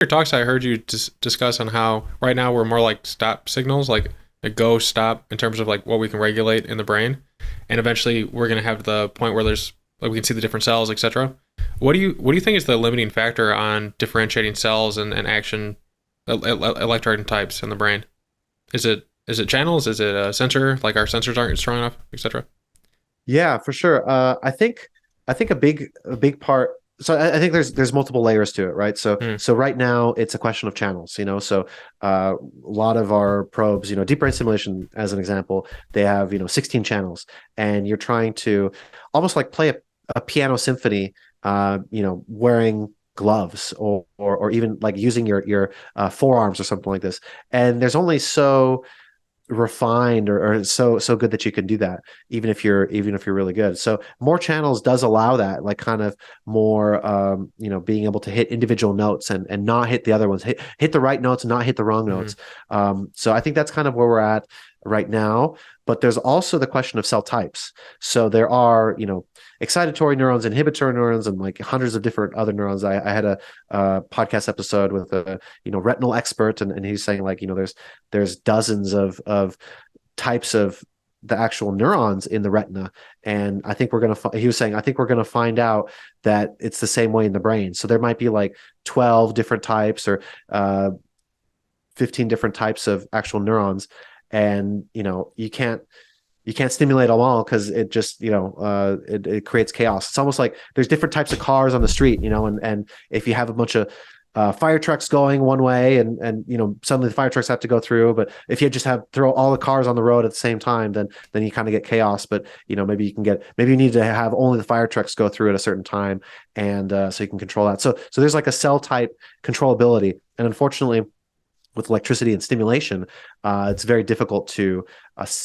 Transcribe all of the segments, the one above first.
Your talks I heard you discuss on how right now we're more like stop signals, like a go stop in terms of like what we can regulate in the brain, and eventually we're gonna have the point where there's like we can see the different cells, etc. What do you think is the limiting factor on differentiating cells and action electrode types in the brain? Is it channels? Is it a sensor? Like our sensors aren't strong enough, etc. Yeah, for sure. I think a big part. So I think there's multiple layers to it, right? So Hmm. so right now it's a question of channels, So a lot of our probes, deep brain stimulation, as an example, they have 16 channels, and you're trying to almost like play a piano symphony, wearing gloves or even like using your forearms or something like this. And there's only so refined or so good that you can do that even if you're really good. So more channels does allow that, like kind of more being able to hit individual notes and not hit the other ones, hit the right notes and not hit the wrong Hmm. notes. So I think that's kind of where we're at right now. But there's also the question of cell types. So there are excitatory neurons, inhibitory neurons, and like hundreds of different other neurons. I had a podcast episode with a retinal expert, and he's saying, like, there's dozens of types of the actual neurons in the retina. And I think he was saying, I think we're going to find out that it's the same way in the brain. So there might be like 12 different types, or 15 different types of actual neurons. And you can't stimulate them all, because it just it creates chaos. It's almost like there's different types of cars on the street, and if you have a bunch of fire trucks going one way, and suddenly the fire trucks have to go through. But if you just have throw all the cars on the road at the same time, then you kind of get chaos. But maybe you need to have only the fire trucks go through at a certain time, and so you can control that. So there's like a cell type controllability. And unfortunately, with electricity and stimulation, it's very difficult to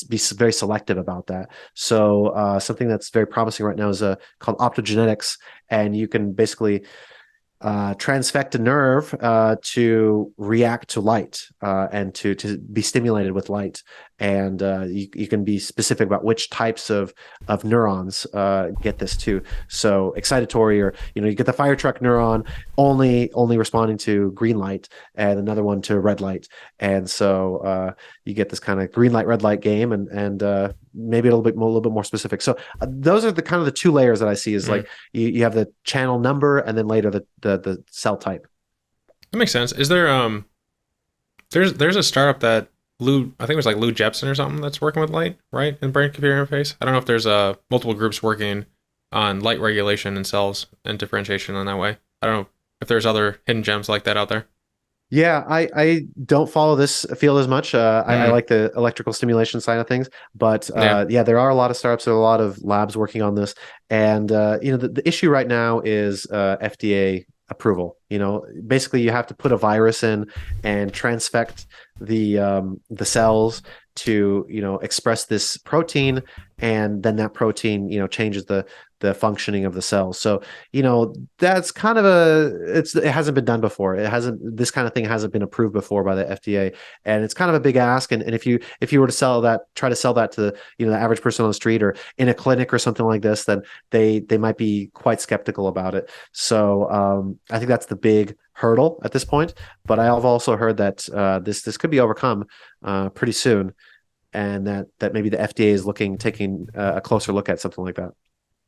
be very selective about that. So something that's very promising right now is called optogenetics, and you can basically transfect a nerve to react to light, and to be stimulated with light. And you can be specific about which types of neurons get this too. So excitatory, or you get the fire truck neuron only responding to green light, and another one to red light. And so you get this kind of green light red light game, and maybe a little bit more specific. So those are the kind of the two layers that I see, is Hmm. like you have the channel number, and then later the cell type. That makes sense. Is there there's a startup that Lou, I think it was like Lou Jepson or something, that's working with light, right? In brain computer interface. I don't know if there's multiple groups working on light regulation in cells and differentiation in that way. I don't know if there's other hidden gems like that out there. Yeah, I don't follow this field as much. I Mm, like the electrical stimulation side of things, but yeah. yeah, there are a lot of startups, there are a lot of labs working on this. And the issue right now is FDA approval. Basically you have to put a virus in and transfect the cells to express this protein, and then that protein changes the functioning of the cells. So that's kind of it hasn't been done before. This kind of thing hasn't been approved before by the FDA, and it's kind of a big ask. And if you were to try to sell that to the average person on the street or in a clinic or something like this, then they might be quite skeptical about it. So I think that's the big hurdle at this point. But I have also heard that this could be overcome pretty soon, and that maybe the FDA is taking a closer look at something like that.